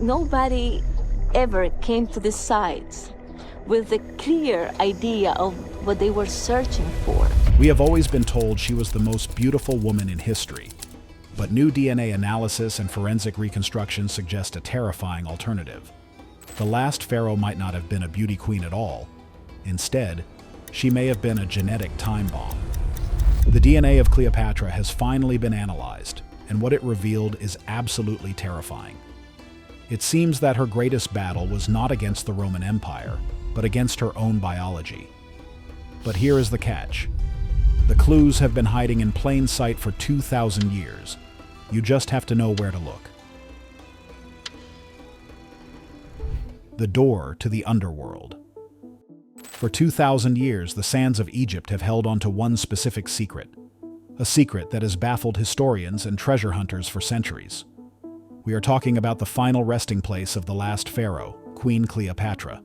nobody ever came to these sites with a clear idea of what they were searching for. We have always been told she was the most beautiful woman in history, but new DNA analysis and forensic reconstruction suggest a terrifying alternative. The last pharaoh might not have been a beauty queen at all. Instead, she may have been a genetic time bomb. The DNA of Cleopatra has finally been analyzed, and what it revealed is absolutely terrifying. It seems that her greatest battle was not against the Roman Empire, but against her own biology. But here is the catch. The clues have been hiding in plain sight for 2,000 years. You just have to know where to look. The door to the underworld. For 2,000 years, the sands of Egypt have held on to one specific secret, a secret that has baffled historians and treasure hunters for centuries. We are talking about the final resting place of the last pharaoh, Queen Cleopatra.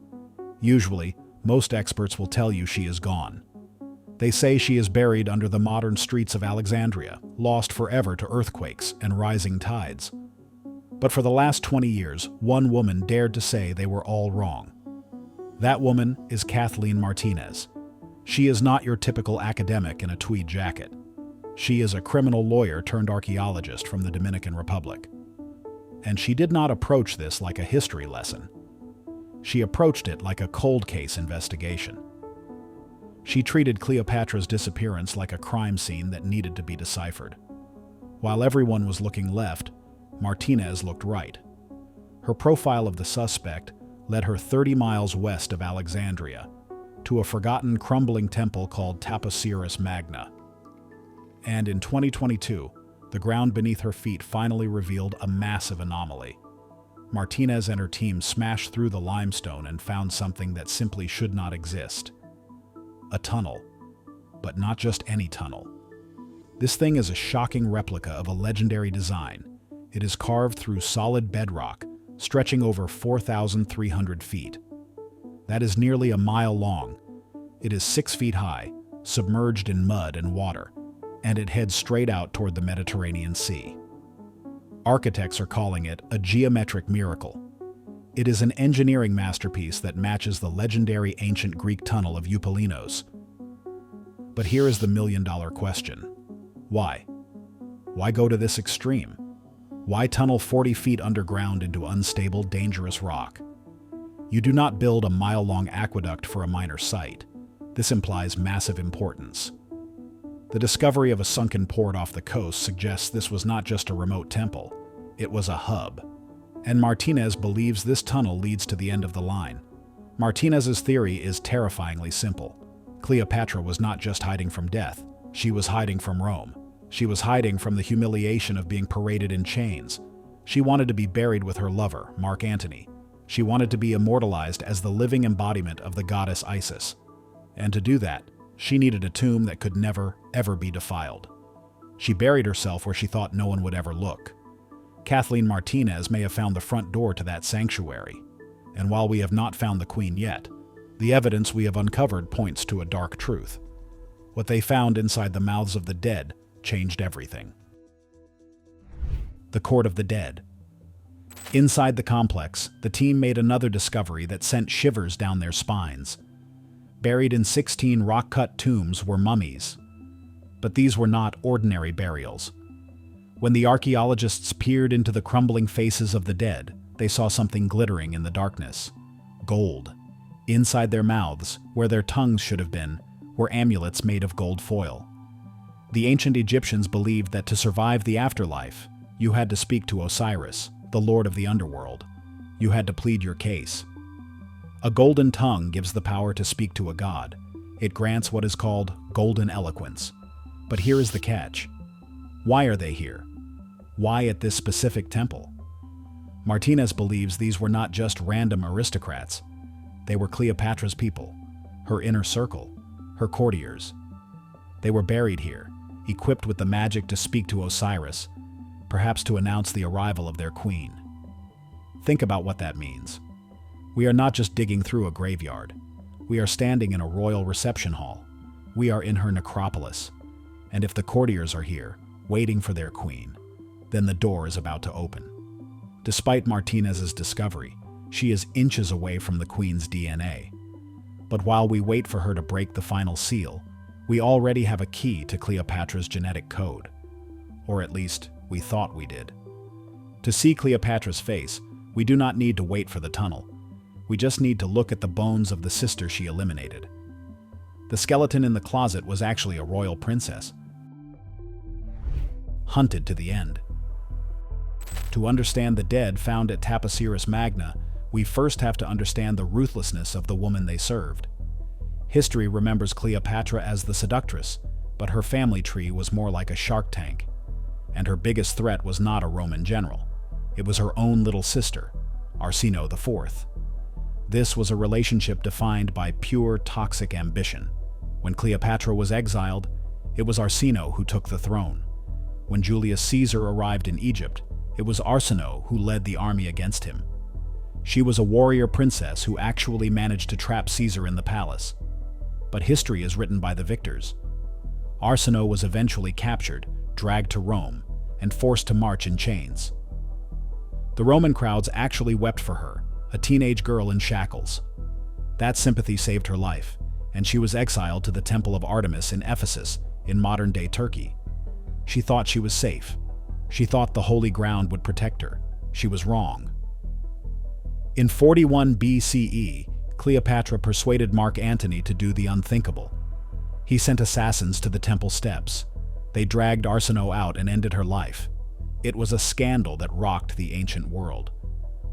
Usually, most experts will tell you she is gone. They say she is buried under the modern streets of Alexandria, lost forever to earthquakes and rising tides. But for the last 20 years, one woman dared to say they were all wrong. That woman is Kathleen Martinez. She is not your typical academic in a tweed jacket. She is a criminal lawyer turned archaeologist from the Dominican Republic. And she did not approach this like a history lesson. She approached it like a cold case investigation. She treated Cleopatra's disappearance like a crime scene that needed to be deciphered. While everyone was looking left, Martinez looked right. Her profile of the suspect led her 30 miles west of Alexandria, to a forgotten, crumbling temple called Taposiris Magna. And in 2022, the ground beneath her feet finally revealed a massive anomaly. Martinez and her team smashed through the limestone and found something that simply should not exist. A tunnel. But not just any tunnel. This thing is a shocking replica of a legendary design. It is carved through solid bedrock, stretching over 4,300 feet. That is nearly a mile long. It is 6 feet high, submerged in mud and water, and it heads straight out toward the Mediterranean Sea. Architects are calling it a geometric miracle. It is an engineering masterpiece that matches the legendary ancient Greek tunnel of Eupalinos. But here is the million-dollar question. Why? Why go to this extreme? Why tunnel 40 feet underground into unstable, dangerous rock? You do not build a mile-long aqueduct for a minor site. This implies massive importance. The discovery of a sunken port off the coast suggests this was not just a remote temple, it was a hub. And Martinez believes this tunnel leads to the end of the line. Martinez's theory is terrifyingly simple. Cleopatra was not just hiding from death, she was hiding from Rome. She was hiding from the humiliation of being paraded in chains. She wanted to be buried with her lover, Mark Antony. She wanted to be immortalized as the living embodiment of the goddess Isis. And to do that, she needed a tomb that could never, ever be defiled. She buried herself where she thought no one would ever look. Kathleen Martinez may have found the front door to that sanctuary. And while we have not found the queen yet, the evidence we have uncovered points to a dark truth. What they found inside the mouths of the dead changed everything. The Court of the Dead. Inside the complex, the team made another discovery that sent shivers down their spines. Buried in 16 rock-cut tombs were mummies. But these were not ordinary burials. When the archaeologists peered into the crumbling faces of the dead, they saw something glittering in the darkness. Gold. Inside their mouths, where their tongues should have been, were amulets made of gold foil. The ancient Egyptians believed that to survive the afterlife, you had to speak to Osiris, the lord of the underworld. You had to plead your case. A golden tongue gives the power to speak to a god. It grants what is called golden eloquence. But here is the catch. Why are they here? Why at this specific temple? Martinez believes these were not just random aristocrats. They were Cleopatra's people, her inner circle, her courtiers. They were buried here, equipped with the magic to speak to Osiris, perhaps to announce the arrival of their queen. Think about what that means. We are not just digging through a graveyard. We are standing in a royal reception hall. We are in her necropolis. And if the courtiers are here, waiting for their queen, then the door is about to open. Despite Martinez's discovery, she is inches away from the Queen's DNA. But while we wait for her to break the final seal, we already have a key to Cleopatra's genetic code. Or at least, we thought we did. To see Cleopatra's face, we do not need to wait for the tunnel. We just need to look at the bones of the sister she eliminated. The skeleton in the closet was actually a royal princess, hunted to the end. To understand the dead found at Taposiris Magna, we first have to understand the ruthlessness of the woman they served. History remembers Cleopatra as the seductress, but her family tree was more like a shark tank. And her biggest threat was not a Roman general. It was her own little sister, Arsinoe IV. This was a relationship defined by pure toxic ambition. When Cleopatra was exiled, it was Arsinoe who took the throne. When Julius Caesar arrived in Egypt, it was Arsinoe who led the army against him. She was a warrior princess who actually managed to trap Caesar in the palace. But history is written by the victors. Arsinoe was eventually captured, dragged to Rome, and forced to march in chains. The Roman crowds actually wept for her, a teenage girl in shackles. That sympathy saved her life, and she was exiled to the Temple of Artemis in Ephesus, in modern-day Turkey. She thought she was safe. She thought the holy ground would protect her. She was wrong. In 41 BCE, Cleopatra persuaded Mark Antony to do the unthinkable. He sent assassins to the temple steps. They dragged Arsinoe out and ended her life. It was a scandal that rocked the ancient world.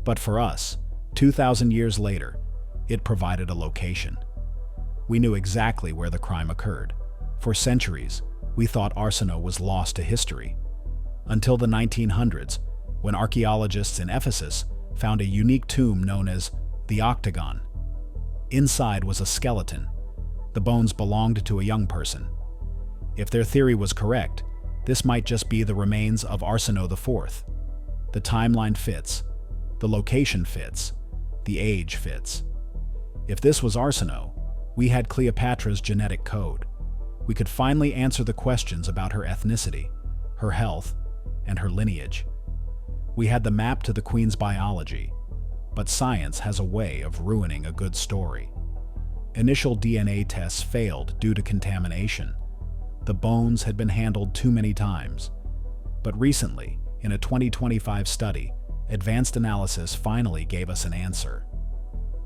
But for us, 2,000 years later, it provided a location. We knew exactly where the crime occurred. For centuries, we thought Arsinoe was lost to history. Until the 1900s, when archaeologists in Ephesus found a unique tomb known as the Octagon. Inside was a skeleton. The bones belonged to a young person. If their theory was correct, this might just be the remains of Arsinoe IV. The timeline fits, the location fits, the age fits. If this was Arsinoe, we had Cleopatra's genetic code. We could finally answer the questions about her ethnicity, her health, and her lineage. We had the map to the Queen's biology, but science has a way of ruining a good story. Initial DNA tests failed due to contamination. The bones had been handled too many times. But recently, in a 2025 study, advanced analysis finally gave us an answer.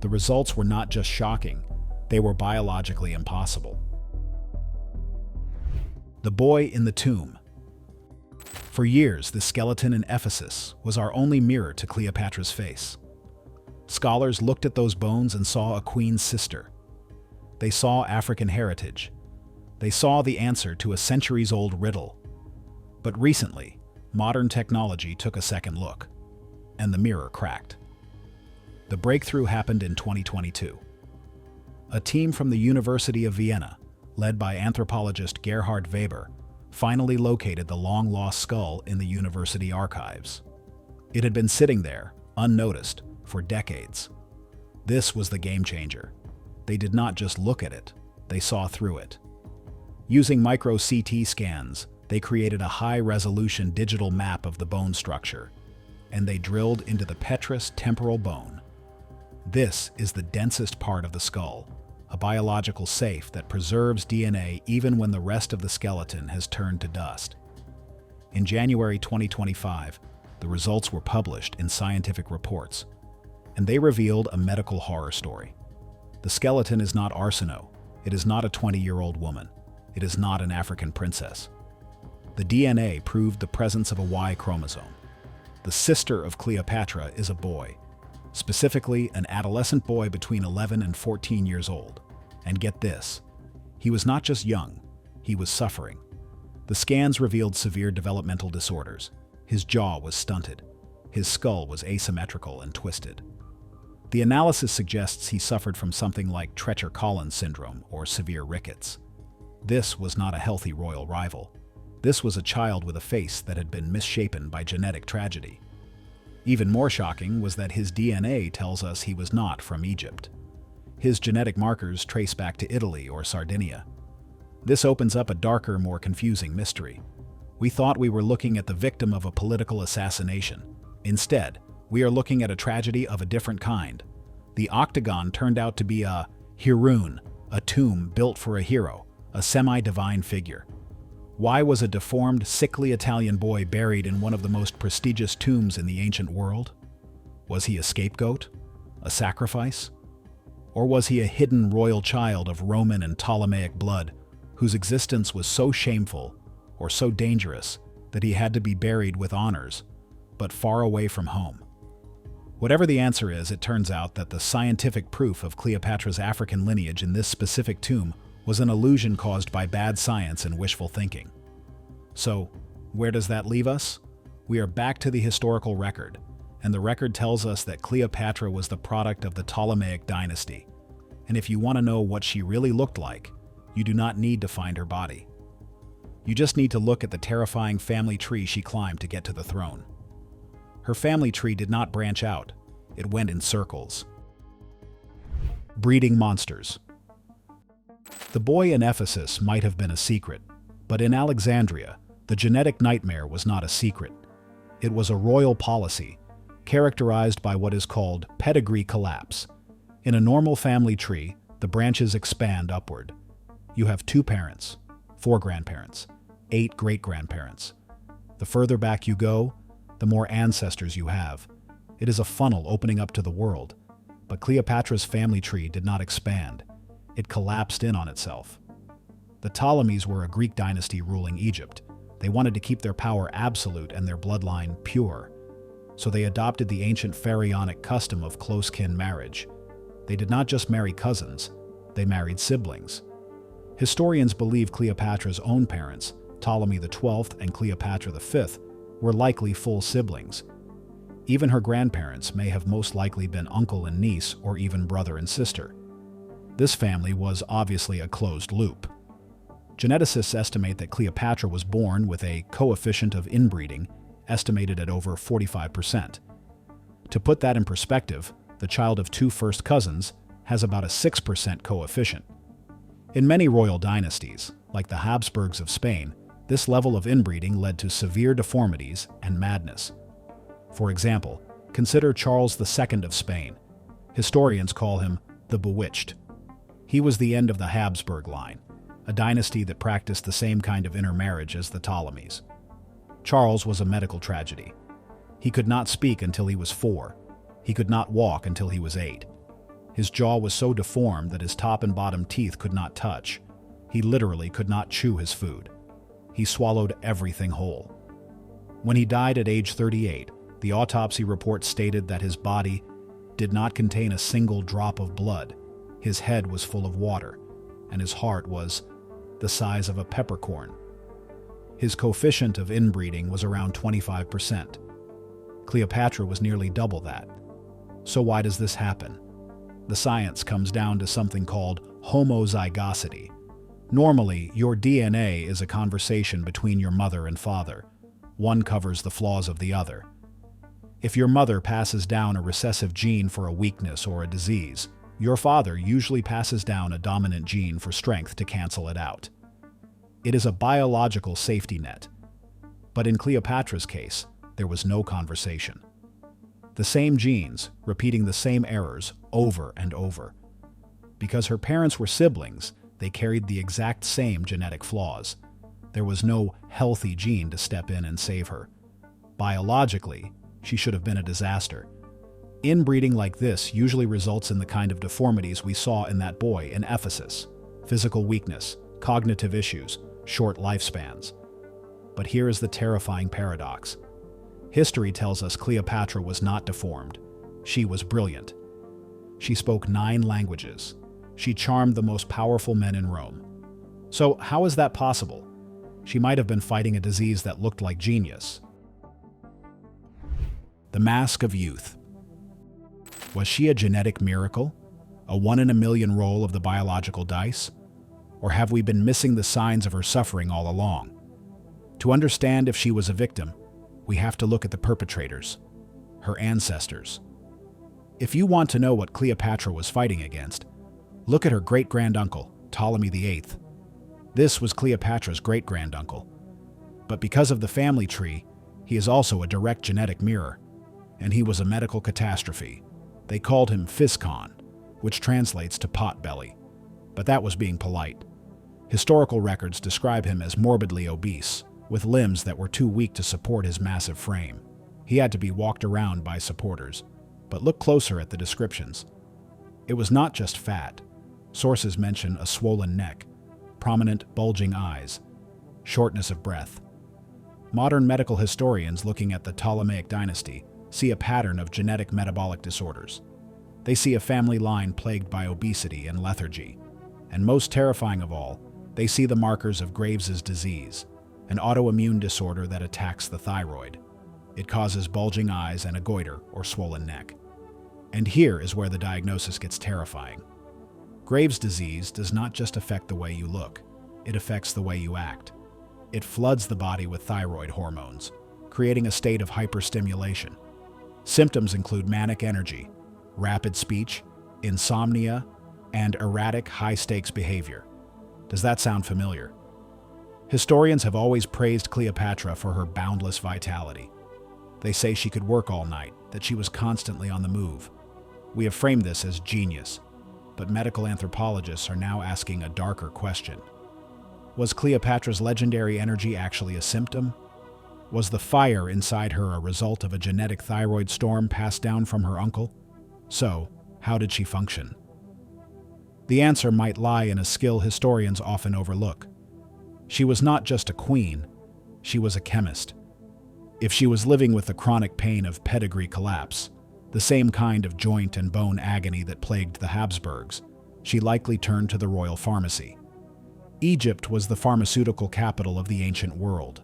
The results were not just shocking, they were biologically impossible. The boy in the tomb. For years, the skeleton in Ephesus was our only mirror to Cleopatra's face. Scholars looked at those bones and saw a queen's sister. They saw African heritage. They saw the answer to a centuries-old riddle. But recently, modern technology took a second look, and the mirror cracked. The breakthrough happened in 2022. A team from the University of Vienna, led by anthropologist Gerhard Weber, finally located the long-lost skull in the university archives. It had been sitting there, unnoticed, for decades. This was the game changer. They did not just look at it, they saw through it. Using micro-CT scans, they created a high-resolution digital map of the bone structure, and they drilled into the petrous temporal bone. This is the densest part of the skull, a biological safe that preserves DNA even when the rest of the skeleton has turned to dust. In January 2025, the results were published in scientific reports, and they revealed a medical horror story. The skeleton is not Arsinoe. It is not a 20-year-old woman. It is not an African princess. The DNA proved the presence of a Y chromosome. The sister of Cleopatra is a boy, specifically an adolescent boy between 11 and 14 years old. And get this, he was not just young, he was suffering. The scans revealed severe developmental disorders. His jaw was stunted. His skull was asymmetrical and twisted. The analysis suggests he suffered from something like Treacher-Collins syndrome or severe rickets. This was not a healthy royal rival. This was a child with a face that had been misshapen by genetic tragedy. Even more shocking was that his DNA tells us he was not from Egypt. His genetic markers trace back to Italy or Sardinia. This opens up a darker, more confusing mystery. We thought we were looking at the victim of a political assassination. Instead, we are looking at a tragedy of a different kind. The Octagon turned out to be a Hirun, a tomb built for a hero, a semi-divine figure. Why was a deformed, sickly Italian boy buried in one of the most prestigious tombs in the ancient world? Was he a scapegoat? A sacrifice? Or was he a hidden royal child of Roman and Ptolemaic blood, whose existence was so shameful or so dangerous that he had to be buried with honors, but far away from home? Whatever the answer is, it turns out that the scientific proof of Cleopatra's African lineage in this specific tomb was an illusion caused by bad science and wishful thinking. So, where does that leave us? We are back to the historical record, and the record tells us that Cleopatra was the product of the Ptolemaic dynasty. And if you want to know what she really looked like, you do not need to find her body. You just need to look at the terrifying family tree she climbed to get to the throne. Her family tree did not branch out, it went in circles. Breeding monsters. The boy in Ephesus might have been a secret, but in Alexandria, the genetic nightmare was not a secret. It was a royal policy, characterized by what is called pedigree collapse. In a normal family tree, the branches expand upward. You have 2 parents, 4 grandparents, 8 great-grandparents. The further back you go, the more ancestors you have. It is a funnel opening up to the world. But Cleopatra's family tree did not expand. It collapsed in on itself. The Ptolemies were a Greek dynasty ruling Egypt. They wanted to keep their power absolute and their bloodline pure. So they adopted the ancient pharaonic custom of close kin marriage. They did not just marry cousins, they married siblings. Historians believe Cleopatra's own parents, Ptolemy XII and Cleopatra V, were likely full siblings. Even her grandparents may have most likely been uncle and niece or even brother and sister. This family was obviously a closed loop. Geneticists estimate that Cleopatra was born with a coefficient of inbreeding estimated at over 45%. To put that in perspective, the child of 2 first cousins has about a 6% coefficient. In many royal dynasties, like the Habsburgs of Spain, this level of inbreeding led to severe deformities and madness. For example, consider Charles II of Spain. Historians call him the Bewitched. He was the end of the Habsburg line, a dynasty that practiced the same kind of intermarriage as the Ptolemies. Charles was a medical tragedy. He could not speak until he was 4. He could not walk until he was 8. His jaw was so deformed that his top and bottom teeth could not touch. He literally could not chew his food. He swallowed everything whole. When he died at age 38, the autopsy report stated that his body did not contain a single drop of blood. His head was full of water, and his heart was the size of a peppercorn. His coefficient of inbreeding was around 25%. Cleopatra was nearly double that. So why does this happen? The science comes down to something called homozygosity. Normally, your DNA is a conversation between your mother and father. One covers the flaws of the other. If your mother passes down a recessive gene for a weakness or a disease, your father usually passes down a dominant gene for strength to cancel it out. It is a biological safety net. But in Cleopatra's case, there was no conversation. The same genes, repeating the same errors over and over. Because her parents were siblings, they carried the exact same genetic flaws. There was no healthy gene to step in and save her. Biologically, she should have been a disaster. Inbreeding like this usually results in the kind of deformities we saw in that boy in Ephesus: physical weakness, cognitive issues, short lifespans. But here is the terrifying paradox. History tells us Cleopatra was not deformed. She was brilliant. She spoke 9 languages. She charmed the most powerful men in Rome. So how is that possible? She might have been fighting a disease that looked like genius. The Mask of Youth. Was she a genetic miracle? A 1 in a million roll of the biological dice? Or have we been missing the signs of her suffering all along? To understand if she was a victim, we have to look at the perpetrators, her ancestors. If you want to know what Cleopatra was fighting against, look at her great-granduncle, Ptolemy VIII. This was Cleopatra's great-granduncle. But because of the family tree, he is also a direct genetic mirror. and he was a medical catastrophe. They called him Fiscon, which translates to pot belly, but that was being polite. Historical records describe him as morbidly obese, with limbs that were too weak to support his massive frame. He had to be walked around by supporters. But look closer at the descriptions. It was not just fat. Sources mention a swollen neck, prominent bulging eyes, shortness of breath. Modern medical historians looking at the Ptolemaic dynasty see a pattern of genetic metabolic disorders. They see a family line plagued by obesity and lethargy. And most terrifying of all, they see the markers of Graves' disease, an autoimmune disorder that attacks the thyroid. It causes bulging eyes and a goiter or swollen neck. And here is where the diagnosis gets terrifying. Graves' disease does not just affect the way you look, it affects the way you act. It floods the body with thyroid hormones, creating a state of hyperstimulation. Symptoms include manic energy, rapid speech, insomnia, and erratic, high-stakes behavior. Does that sound familiar? Historians have always praised Cleopatra for her boundless vitality. They say she could work all night, that she was constantly on the move. We have framed this as genius, but medical anthropologists are now asking a darker question. Was Cleopatra's legendary energy actually a symptom? Was the fire inside her a result of a genetic thyroid storm passed down from her uncle? So, how did she function? The answer might lie in a skill historians often overlook. She was not just a queen, she was a chemist. If she was living with the chronic pain of pedigree collapse, the same kind of joint and bone agony that plagued the Habsburgs, she likely turned to the royal pharmacy. Egypt was the pharmaceutical capital of the ancient world.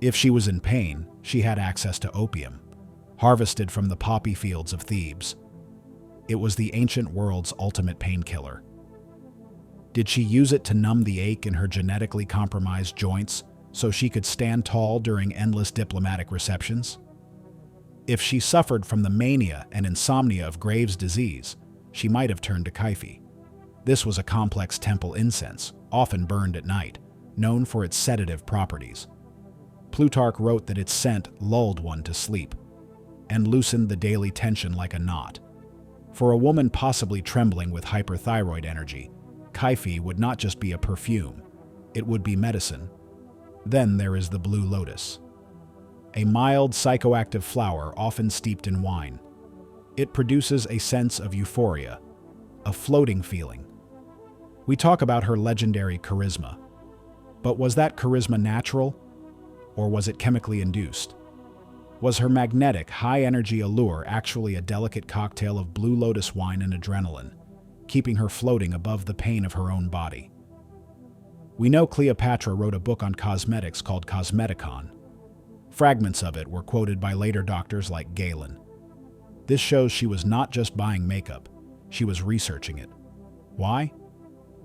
If she was in pain, she had access to opium, harvested from the poppy fields of Thebes. It was the ancient world's ultimate painkiller. Did she use it to numb the ache in her genetically compromised joints so she could stand tall during endless diplomatic receptions? If she suffered from the mania and insomnia of Graves' disease, she might have turned to Kyphi. This was a complex temple incense, often burned at night, known for its sedative properties. Plutarch wrote that its scent lulled one to sleep and loosened the daily tension like a knot. For a woman possibly trembling with hyperthyroid energy, Kyphi would not just be a perfume, it would be medicine. Then there is the blue lotus, a mild psychoactive flower often steeped in wine. It produces a sense of euphoria, a floating feeling. We talk about her legendary charisma, but was that charisma natural, or was it chemically induced? Was her magnetic, high-energy allure actually a delicate cocktail of blue lotus wine and adrenaline, keeping her floating above the pain of her own body? We know Cleopatra wrote a book on cosmetics called Cosmeticon. Fragments of it were quoted by later doctors like Galen. This shows she was not just buying makeup, she was researching it. Why?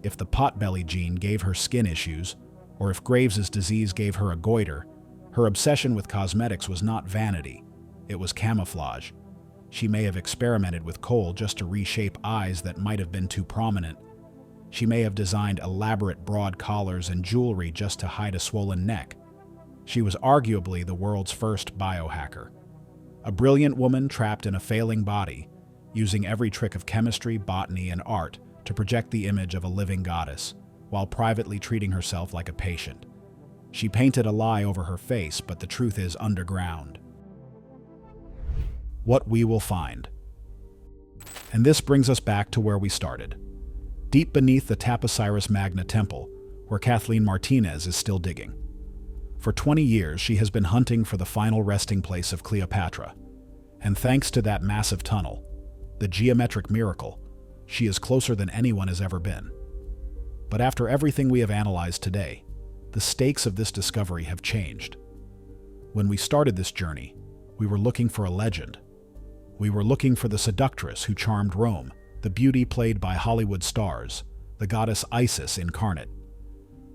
If the potbelly gene gave her skin issues, or if Graves' disease gave her a goiter, her obsession with cosmetics was not vanity, it was camouflage. She may have experimented with kohl just to reshape eyes that might have been too prominent. She may have designed elaborate broad collars and jewelry just to hide a swollen neck. She was arguably the world's first biohacker. A brilliant woman trapped in a failing body, using every trick of chemistry, botany, and art to project the image of a living goddess, while privately treating herself like a patient. She painted a lie over her face, but the truth is underground. What we will find. And this brings us back to where we started. Deep beneath the Taposiris Magna temple, where Kathleen Martinez is still digging. For 20 years, she has been hunting for the final resting place of Cleopatra. And thanks to that massive tunnel, the geometric miracle, she is closer than anyone has ever been. But after everything we have analyzed today, the stakes of this discovery have changed. When we started this journey, we were looking for a legend. We were looking for the seductress who charmed Rome, the beauty played by Hollywood stars, the goddess Isis incarnate.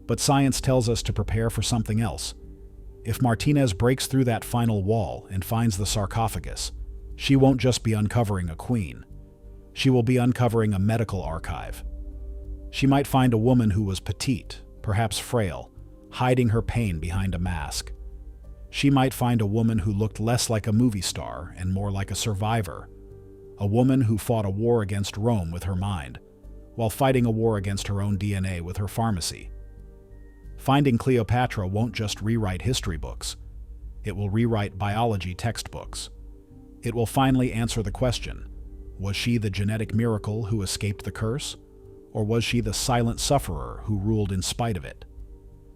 But science tells us to prepare for something else. If Martinez breaks through that final wall and finds the sarcophagus, she won't just be uncovering a queen. She will be uncovering a medical archive. She might find a woman who was petite, perhaps frail, hiding her pain behind a mask. She might find a woman who looked less like a movie star and more like a survivor, a woman who fought a war against Rome with her mind, while fighting a war against her own DNA with her pharmacy. Finding Cleopatra won't just rewrite history books, it will rewrite biology textbooks. It will finally answer the question, was she the genetic miracle who escaped the curse, or was she the silent sufferer who ruled in spite of it?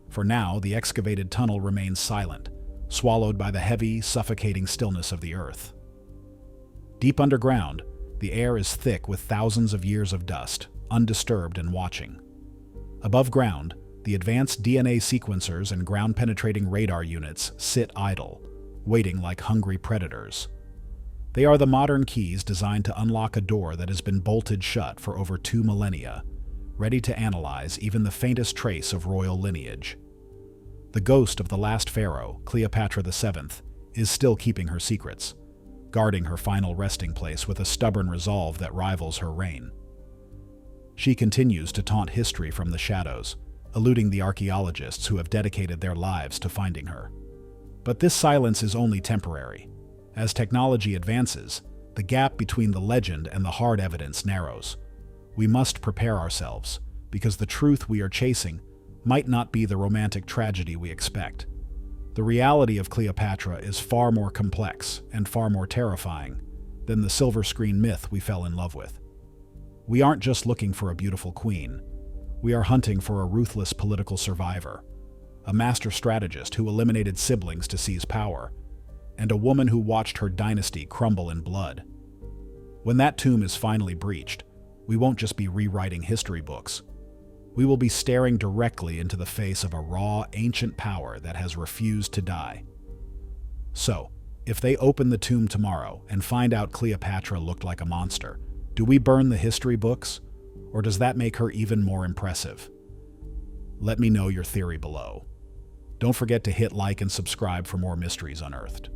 For now, the excavated tunnel remains silent, swallowed by the heavy, suffocating stillness of the earth. Deep underground, the air is thick with thousands of years of dust, undisturbed and watching. Above ground, the advanced DNA sequencers and ground-penetrating radar units sit idle, waiting like hungry predators. They are the modern keys designed to unlock a door that has been bolted shut for over 2 millennia, ready to analyze even the faintest trace of royal lineage. The ghost of the last pharaoh, Cleopatra VII, is still keeping her secrets, guarding her final resting place with a stubborn resolve that rivals her reign. She continues to taunt history from the shadows, eluding the archaeologists who have dedicated their lives to finding her. But this silence is only temporary. As technology advances, the gap between the legend and the hard evidence narrows. We must prepare ourselves, because the truth we are chasing might not be the romantic tragedy we expect. The reality of Cleopatra is far more complex and far more terrifying than the silver screen myth we fell in love with. We aren't just looking for a beautiful queen. We are hunting for a ruthless political survivor, a master strategist who eliminated siblings to seize power, and a woman who watched her dynasty crumble in blood. When that tomb is finally breached, we won't just be rewriting history books. We will be staring directly into the face of a raw, ancient power that has refused to die. So, if they open the tomb tomorrow and find out Cleopatra looked like a monster, do we burn the history books, or does that make her even more impressive? Let me know your theory below. Don't forget to hit like and subscribe for more mysteries unearthed.